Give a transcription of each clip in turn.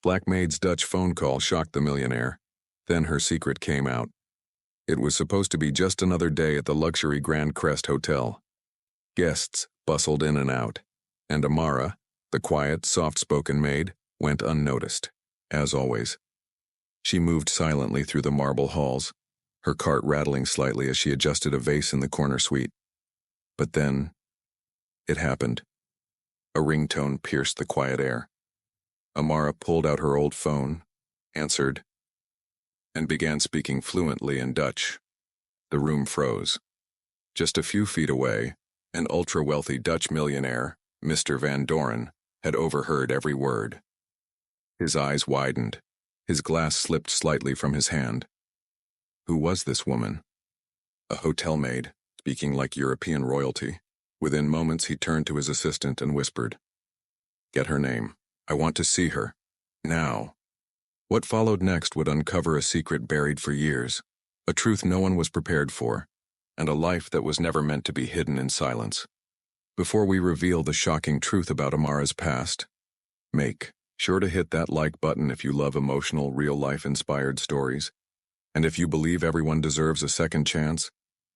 Black Maid's Dutch phone call shocked the millionaire. Then her secret came out. It was supposed to be just another day at the luxury Grand Crest Hotel. Guests bustled in and out, and Amara, the quiet, soft-spoken maid, went unnoticed, as always. She moved silently through the marble halls, her cart rattling slightly as she adjusted a vase in the corner suite. But then, it happened. A ringtone pierced the quiet air. Amara pulled out her old phone, answered, and began speaking fluently in Dutch. The room froze. Just a few feet away, an ultra-wealthy Dutch millionaire, Mr. Van Doren, had overheard every word. His eyes widened. His glass slipped slightly from his hand. Who was this woman? A hotel maid, speaking like European royalty. Within moments he turned to his assistant and whispered, "Get her name. I want to see her. Now." What followed next would uncover a secret buried for years, a truth no one was prepared for, and a life that was never meant to be hidden in silence. Before we reveal the shocking truth about Amara's past, make sure to hit that like button if you love emotional, real-life inspired stories. And if you believe everyone deserves a second chance,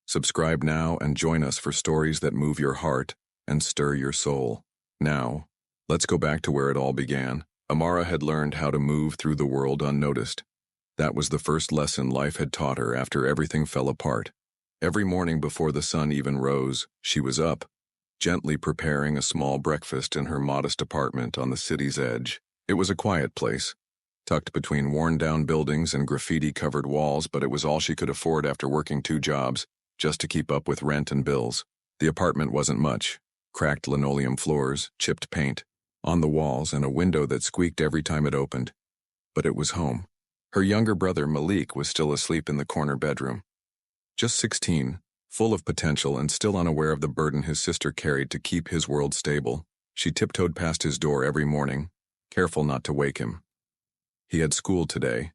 subscribe now and join us for stories that move your heart and stir your soul. Now, let's go back to where it all began. Amara had learned how to move through the world unnoticed. That was the first lesson life had taught her after everything fell apart. Every morning before the sun even rose, she was up, gently preparing a small breakfast in her modest apartment on the city's edge. It was a quiet place, tucked between worn-down buildings and graffiti-covered walls, but it was all she could afford after working 2 jobs, just to keep up with rent and bills. The apartment wasn't much. Cracked linoleum floors, chipped paint on the walls, and a window that squeaked every time it opened. But it was home. Her younger brother, Malik, was still asleep in the corner bedroom. Just 16, full of potential and still unaware of the burden his sister carried to keep his world stable, she tiptoed past his door every morning, careful not to wake him. He had school today,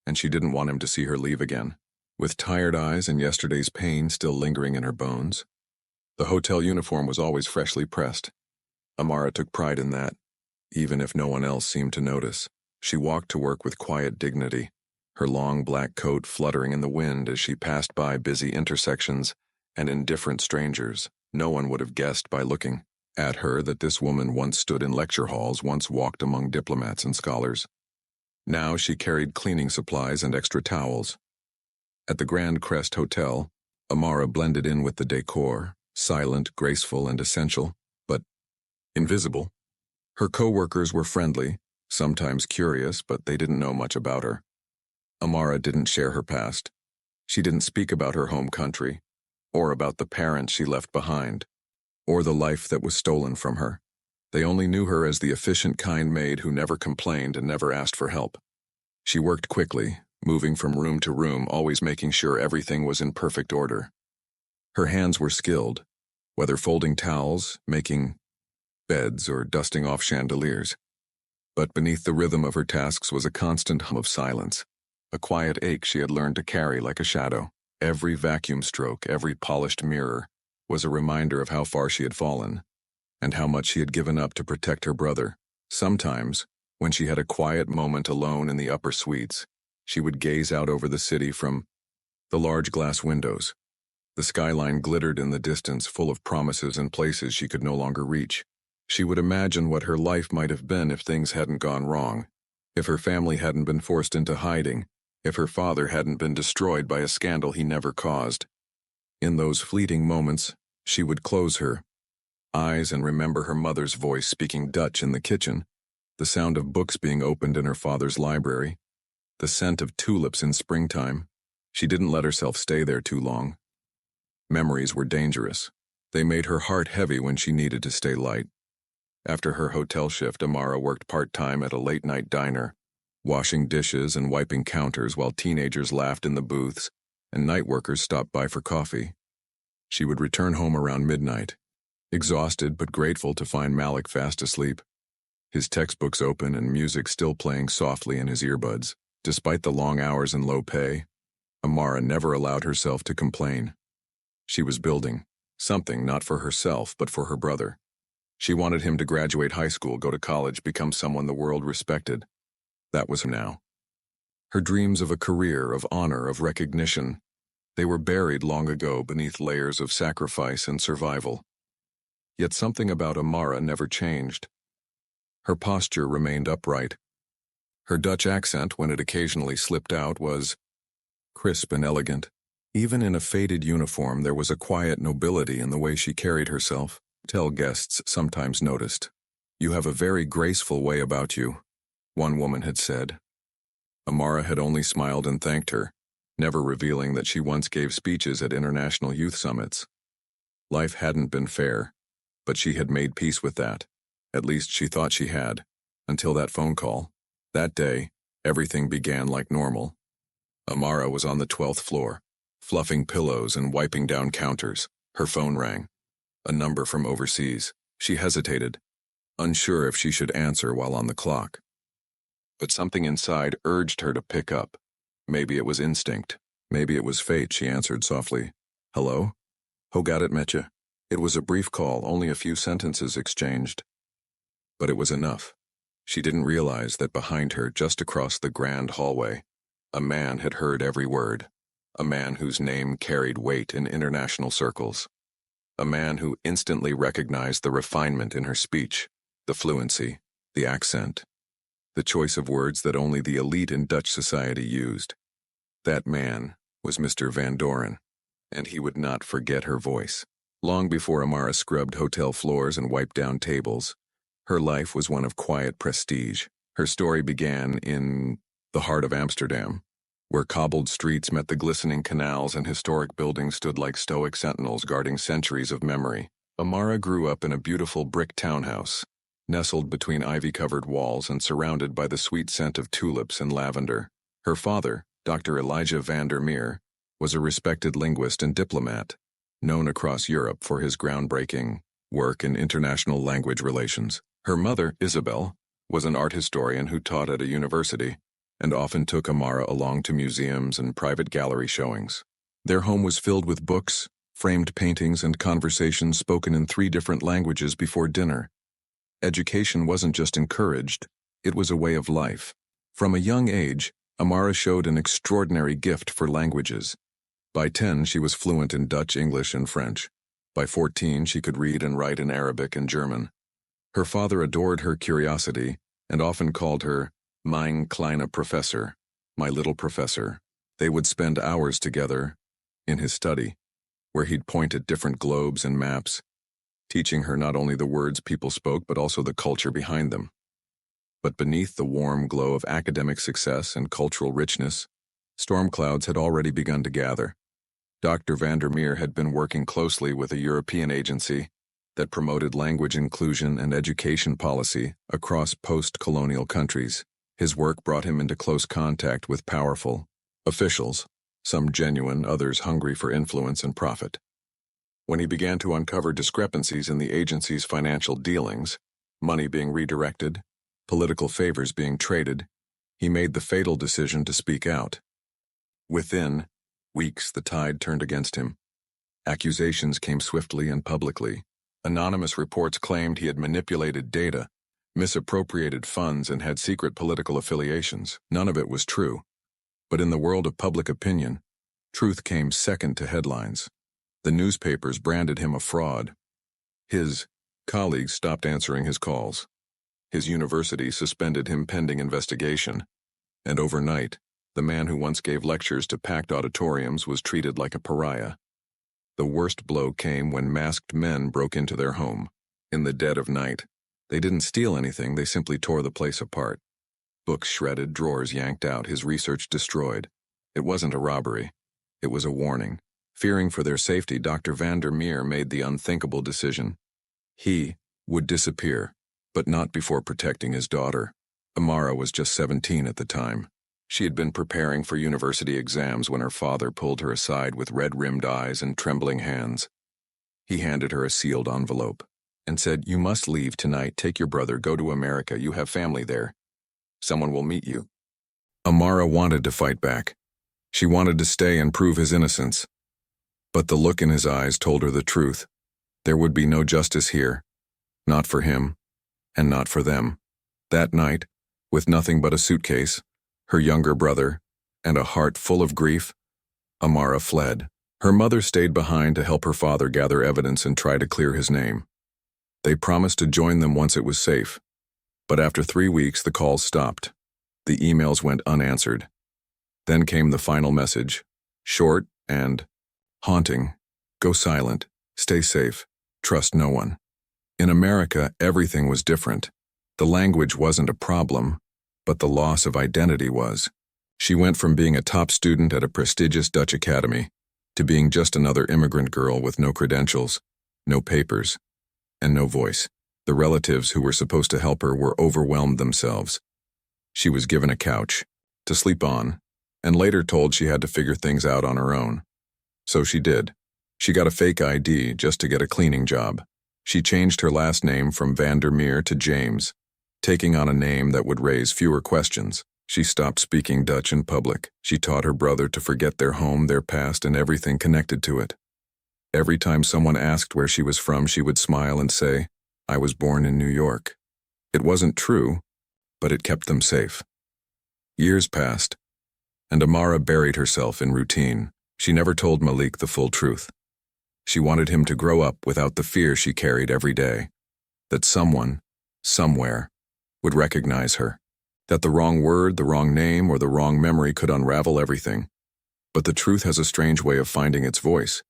and she didn't want him to see her leave again. With tired eyes and yesterday's pain still lingering in her bones. The hotel uniform was always freshly pressed. Amara took pride in that, even if no one else seemed to notice. She walked to work with quiet dignity, her long black coat fluttering in the wind as she passed by busy intersections and indifferent strangers. No one would have guessed by looking at her that this woman once stood in lecture halls, once walked among diplomats and scholars. Now she carried cleaning supplies and extra towels. At the Grand Crest Hotel, Amara blended in with the decor, silent, graceful, and essential, but invisible. Her co-workers were friendly, sometimes curious, but they didn't know much about her. Amara didn't share her past. She didn't speak about her home country, or about the parents she left behind, or the life that was stolen from her. They only knew her as the efficient, kind maid who never complained and never asked for help. She worked quickly, moving from room to room, always making sure everything was in perfect order. Her hands were skilled, whether folding towels, making beds, or dusting off chandeliers. But beneath the rhythm of her tasks was a constant hum of silence, a quiet ache she had learned to carry like a shadow. Every vacuum stroke, every polished mirror, was a reminder of how far she had fallen, and how much she had given up to protect her brother. Sometimes, when she had a quiet moment alone in the upper suites, she would gaze out over the city from the large glass windows. The skyline glittered in the distance, full of promises and places she could no longer reach. She would imagine what her life might have been if things hadn't gone wrong, if her family hadn't been forced into hiding, if her father hadn't been destroyed by a scandal he never caused. In those fleeting moments, she would close her eyes and remember her mother's voice speaking Dutch in the kitchen, the sound of books being opened in her father's library, the scent of tulips in springtime. She didn't let herself stay there too long. Memories were dangerous. They made her heart heavy when she needed to stay light. After her hotel shift, Amara worked part-time at a late-night diner, washing dishes and wiping counters while teenagers laughed in the booths and night workers stopped by for coffee. She would return home around midnight, exhausted but grateful to find Malik fast asleep, his textbooks open and music still playing softly in his earbuds. Despite the long hours and low pay, Amara never allowed herself to complain. She was building something not for herself but for her brother. She wanted him to graduate high school, go to college, become someone the world respected. That was now. Her dreams of a career, of honor, of recognition, they were buried long ago beneath layers of sacrifice and survival. Yet something about Amara never changed. Her posture remained upright. Her Dutch accent, when it occasionally slipped out, was crisp and elegant. Even in a faded uniform, there was a quiet nobility in the way she carried herself. Hotel guests sometimes noticed. "You have a very graceful way about you," one woman had said. Amara had only smiled and thanked her, never revealing that she once gave speeches at international youth summits. Life hadn't been fair, but she had made peace with that. At least she thought she had, until that phone call. That day, everything began like normal. Amara was on the 12th floor, fluffing pillows and wiping down counters. Her phone rang. A number from overseas. She hesitated, unsure if she should answer while on the clock. But something inside urged her to pick up. Maybe it was instinct. Maybe it was fate, she answered softly. "Hello? How got it, Metja?" It was a brief call, only a few sentences exchanged. But it was enough. She didn't realize that behind her, just across the grand hallway, a man had heard every word. A man whose name carried weight in international circles. A man who instantly recognized the refinement in her speech, the fluency, the accent, the choice of words that only the elite in Dutch society used. That man was Mr. Van Doren, and he would not forget her voice. Long before Amara scrubbed hotel floors and wiped down tables, her life was one of quiet prestige. Her story began in the heart of Amsterdam, where cobbled streets met the glistening canals and historic buildings stood like stoic sentinels guarding centuries of memory. Amara grew up in a beautiful brick townhouse, nestled between ivy-covered walls and surrounded by the sweet scent of tulips and lavender. Her father, Dr. Elijah van der Meer, was a respected linguist and diplomat, known across Europe for his groundbreaking work in international language relations. Her mother, Isabel, was an art historian who taught at a university and often took Amara along to museums and private gallery showings. Their home was filled with books, framed paintings, and conversations spoken in 3 different languages before dinner. Education wasn't just encouraged, it was a way of life. From a young age, Amara showed an extraordinary gift for languages. By 10, she was fluent in Dutch, English, and French. By 14, she could read and write in Arabic and German. Her father adored her curiosity and often called her Mein kleiner Professor, my little professor. They would spend hours together in his study, where he'd point at different globes and maps, teaching her not only the words people spoke but also the culture behind them. But beneath the warm glow of academic success and cultural richness, storm clouds had already begun to gather. Dr. van der Meer had been working closely with a European agency that promoted language inclusion and education policy across post-colonial countries. His work brought him into close contact with powerful officials, some genuine, others hungry for influence and profit. When he began to uncover discrepancies in the agency's financial dealings, money being redirected, political favors being traded, he made the fatal decision to speak out. Within weeks, the tide turned against him. Accusations came swiftly and publicly. Anonymous reports claimed he had manipulated data, misappropriated funds, and had secret political affiliations. None of it was true. But in the world of public opinion, truth came second to headlines. The newspapers branded him a fraud. His colleagues stopped answering his calls. His university suspended him pending investigation. And overnight, the man who once gave lectures to packed auditoriums was treated like a pariah. The worst blow came when masked men broke into their home. In the dead of night, they didn't steal anything, they simply tore the place apart. Books shredded, drawers yanked out, his research destroyed. It wasn't a robbery. It was a warning. Fearing for their safety, Dr. van der Meer made the unthinkable decision. He would disappear, but not before protecting his daughter. Amara was just 17 at the time. She had been preparing for university exams when her father pulled her aside with red-rimmed eyes and trembling hands. He handed her a sealed envelope and said, "You must leave tonight, take your brother, go to America, you have family there. Someone will meet you." Amara wanted to fight back. She wanted to stay and prove his innocence. But the look in his eyes told her the truth. There would be no justice here. Not for him, and not for them. That night, With nothing but a suitcase, her younger brother, and a heart full of grief, Amara fled. Her mother stayed behind to help her father gather evidence and try to clear his name. They promised to join them once it was safe. But after 3 weeks, the calls stopped. The emails went unanswered. Then came the final message, short and haunting. Go silent, stay safe, trust no one. In America, everything was different. The language wasn't a problem, but the loss of identity was. She went from being a top student at a prestigious Dutch academy to being just another immigrant girl with no credentials, no papers, and no voice. The relatives who were supposed to help her were overwhelmed themselves. She was given a couch to sleep on, and later told she had to figure things out on her own. So she did. She got a fake ID just to get a cleaning job. She changed her last name from Vandermeer to James, taking on a name that would raise fewer questions. She stopped speaking Dutch in public. She taught her brother to forget their home, their past, and everything connected to it. Every time someone asked where she was from, she would smile and say, "I was born in New York." It wasn't true, but it kept them safe. Years passed, and Amara buried herself in routine. She never told Malik the full truth. She wanted him to grow up without the fear she carried every day, that someone, somewhere, would recognize her, that the wrong word, the wrong name, or the wrong memory could unravel everything. But the truth has a strange way of finding its voice,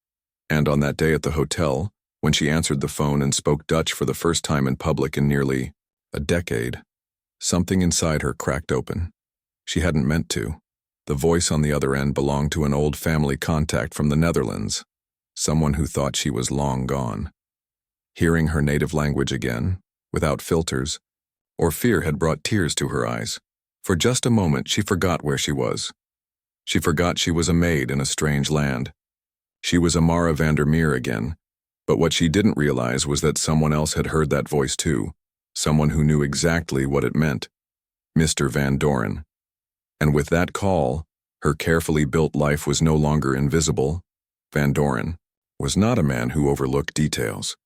and on that day at the hotel, when she answered the phone and spoke Dutch for the first time in public in nearly a decade, something inside her cracked open. She hadn't meant to. The voice on the other end belonged to an old family contact from the Netherlands, someone who thought she was long gone. Hearing her native language again, without filters, or fear had brought tears to her eyes. For just a moment, she forgot where she was. She forgot she was a maid in a strange land. She was Amara Vandermeer again, but what she didn't realize was that someone else had heard that voice too, someone who knew exactly what it meant, Mr. Van Doren. And with that call, her carefully built life was no longer invisible. Van Doren was not a man who overlooked details.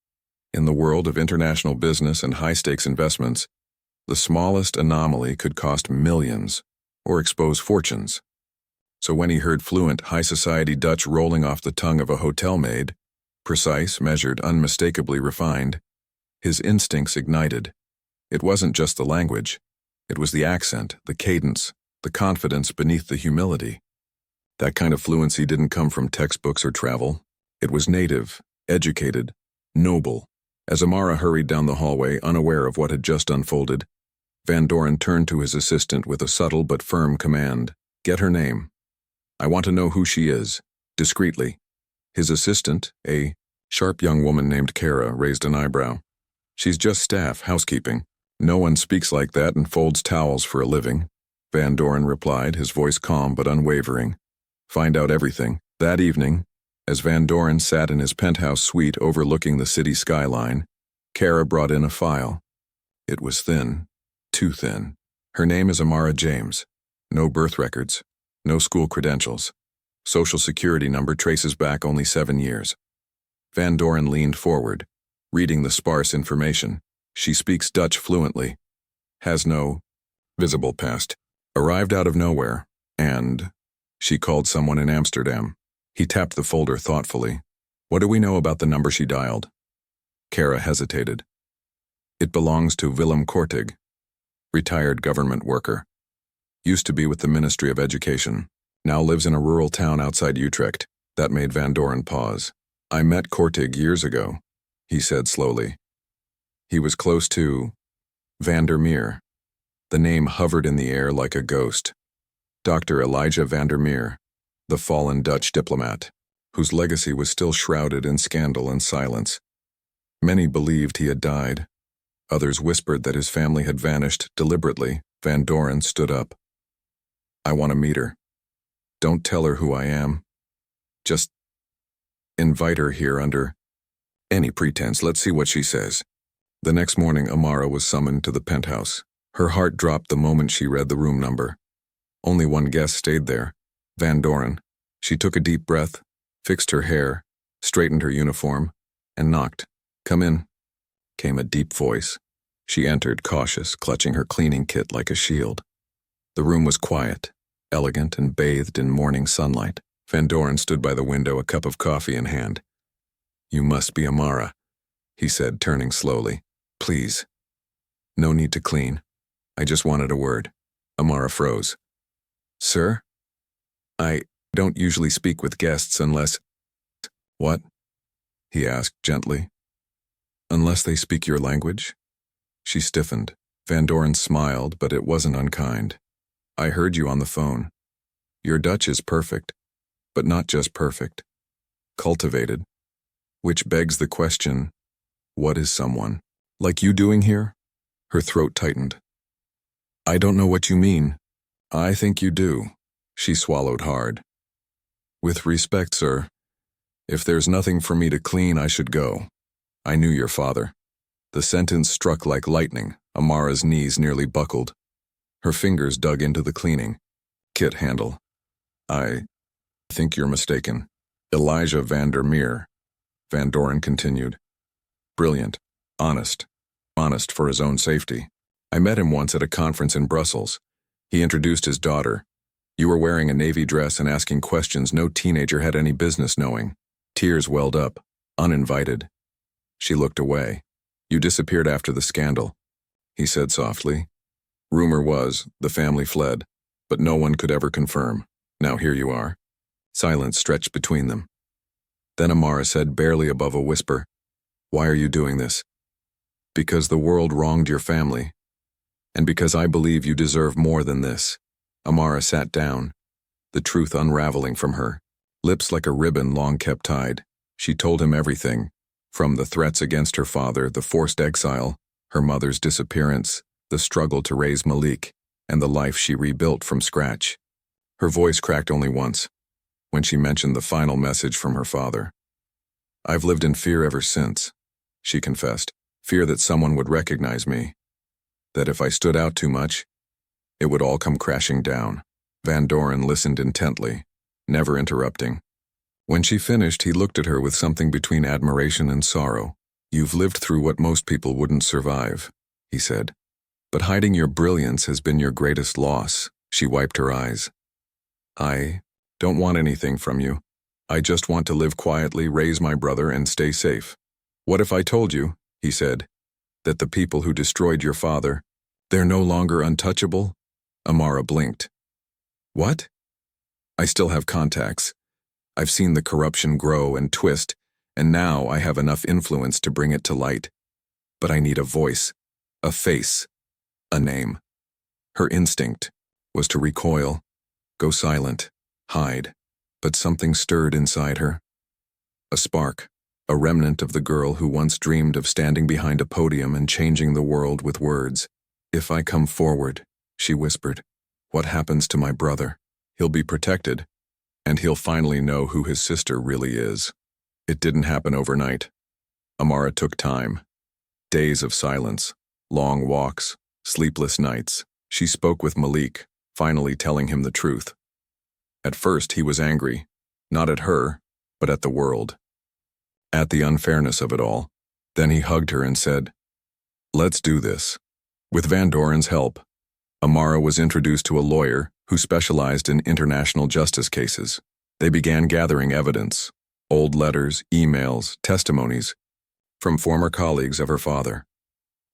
In the world of international business and high-stakes investments, the smallest anomaly could cost millions or expose fortunes. So when he heard fluent, high-society Dutch rolling off the tongue of a hotel maid, precise, measured, unmistakably refined, his instincts ignited. It wasn't just the language. It was the accent, the cadence, the confidence beneath the humility. That kind of fluency didn't come from textbooks or travel. It was native, educated, noble. As Amara hurried down the hallway, unaware of what had just unfolded, Van Doren turned to his assistant with a subtle but firm command. "Get her name. I want to know who she is," discreetly. His assistant, a sharp young woman named Kara, raised an eyebrow. "She's just staff, housekeeping. No one speaks like that and folds towels for a living," Van Doren replied, his voice calm but unwavering. "Find out everything." That evening, as Van Doren sat in his penthouse suite overlooking the city skyline, Kara brought in a file. It was thin, too thin. Her name is Amara James. No birth records, no school credentials. Social Security number traces back only 7 years. Van Doren leaned forward, reading the sparse information. She speaks Dutch fluently, has no visible past, arrived out of nowhere, and she called someone in Amsterdam. He tapped the folder thoughtfully. "What do we know about the number she dialed?" Kara hesitated. "It belongs to Willem Kortig, retired government worker. Used to be with the Ministry of Education. Now lives in a rural town outside Utrecht." That made Van Doren pause. "I met Kortig years ago," he said slowly. "He was close to Vandermeer." The name hovered in the air like a ghost. Dr. Elijah Vandermeer, the fallen Dutch diplomat, whose legacy was still shrouded in scandal and silence. Many believed he had died. Others whispered that his family had vanished deliberately. Van Doren stood up. "I want to meet her. Don't tell her who I am. Just invite her here under any pretense. Let's see what she says." The next morning, Amara was summoned to the penthouse. Her heart dropped the moment she read the room number. Only one guest stayed there, Van Doren. She took a deep breath, fixed her hair, straightened her uniform, and knocked. "Come in," came a deep voice. She entered, cautious, clutching her cleaning kit like a shield. The room was quiet, elegant, and bathed in morning sunlight. Van Doren stood by the window, a cup of coffee in hand. "You must be Amara," he said, turning slowly. "Please." "No need to clean. I just wanted a word." Amara froze. "Sir? I don't usually speak with guests unless—" "What?" he asked gently. "Unless they speak your language?" She stiffened. Van Doren smiled, but it wasn't unkind. "I heard you on the phone. Your Dutch is perfect, but not just perfect. Cultivated. Which begs the question, what is someone like you doing here?" Her throat tightened. "I don't know what you mean." "I think you do." She swallowed hard. "With respect, sir, if there's nothing for me to clean, I should go. I knew your father." The sentence struck like lightning. Amara's knees nearly buckled. Her fingers dug into the cleaning kit handle. "I think you're mistaken. Elijah Vandermeer," Van Doren continued. "Brilliant. Honest. Honest for his own safety. I met him once at a conference in Brussels. He introduced his daughter. You were wearing a navy dress and asking questions no teenager had any business knowing." Tears welled up, uninvited. She looked away. "You disappeared after the scandal," he said softly. "Rumor was the family fled, but no one could ever confirm. Now here you are." Silence stretched between them. Then Amara said, barely above a whisper, "Why are you doing this?" "Because the world wronged your family, and because I believe you deserve more than this." Amara sat down, the truth unraveling from her, lips like a ribbon long kept tied. She told him everything, from the threats against her father, the forced exile, her mother's disappearance, the struggle to raise Malik, and the life she rebuilt from scratch. Her voice cracked only once, when she mentioned the final message from her father. "I've lived in fear ever since," she confessed. "Fear that someone would recognize me, that if I stood out too much, it would all come crashing down." Van Doren listened intently, never interrupting. When she finished, he looked at her with something between admiration and sorrow. "You've lived through what most people wouldn't survive," he said. "But hiding your brilliance has been your greatest loss." She wiped her eyes. "I don't want anything from you. I just want to live quietly, raise my brother, and stay safe." "What if I told you," he said, "that the people who destroyed your father, they're no longer untouchable?" Amara blinked. "What?" "I still have contacts. I've seen the corruption grow and twist, and now I have enough influence to bring it to light. But I need a voice, a face, a name." Her instinct was to recoil, go silent, hide, but something stirred inside her. A spark, a remnant of the girl who once dreamed of standing behind a podium and changing the world with words. "If I come forward," she whispered, "what happens to my brother? He'll be protected, and he'll finally know who his sister really is." It didn't happen overnight. Amara took time. Days of silence, long walks, sleepless nights. She spoke with Malik, finally telling him the truth. At first he was angry, not at her, but at the world, at the unfairness of it all. Then he hugged her and said, "Let's do this." With Van Doren's help, Amara was introduced to a lawyer who specialized in international justice cases. They began gathering evidence, old letters, emails, testimonies from former colleagues of her father.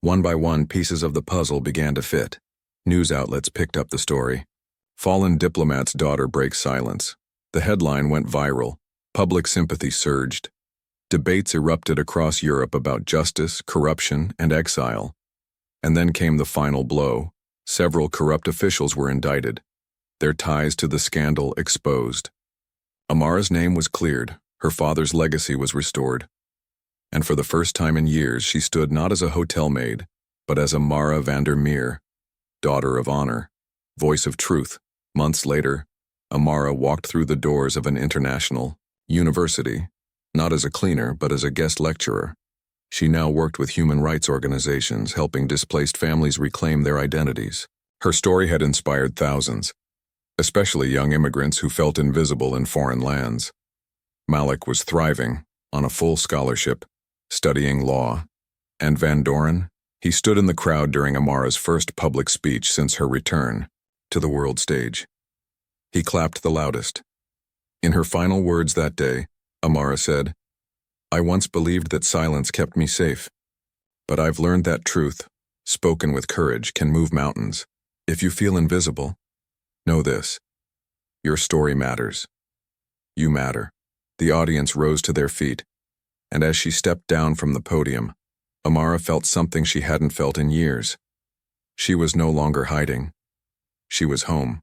One by one, pieces of the puzzle began to fit. News outlets picked up the story. "Fallen diplomat's daughter breaks silence." The headline went viral. Public sympathy surged. Debates erupted across Europe about justice, corruption, and exile. And then came the final blow. Several corrupt officials were indicted, their ties to the scandal exposed. Amara's name was cleared, her father's legacy was restored. And for the first time in years, she stood not as a hotel maid, but as Amara Vandermeer, daughter of honor, voice of truth. Months later, Amara walked through the doors of an international university, not as a cleaner, but as a guest lecturer. She now worked with human rights organizations, helping displaced families reclaim their identities. Her story had inspired thousands, especially young immigrants who felt invisible in foreign lands. Malik was thriving, on a full scholarship, studying law. And Van Doren? He stood in the crowd during Amara's first public speech since her return to the world stage. He clapped the loudest. In her final words that day, Amara said, "I once believed that silence kept me safe. But I've learned that truth, spoken with courage, can move mountains. If you feel invisible, know this. Your story matters. You matter." The audience rose to their feet, and as she stepped down from the podium, Amara felt something she hadn't felt in years. She was no longer hiding. She was home.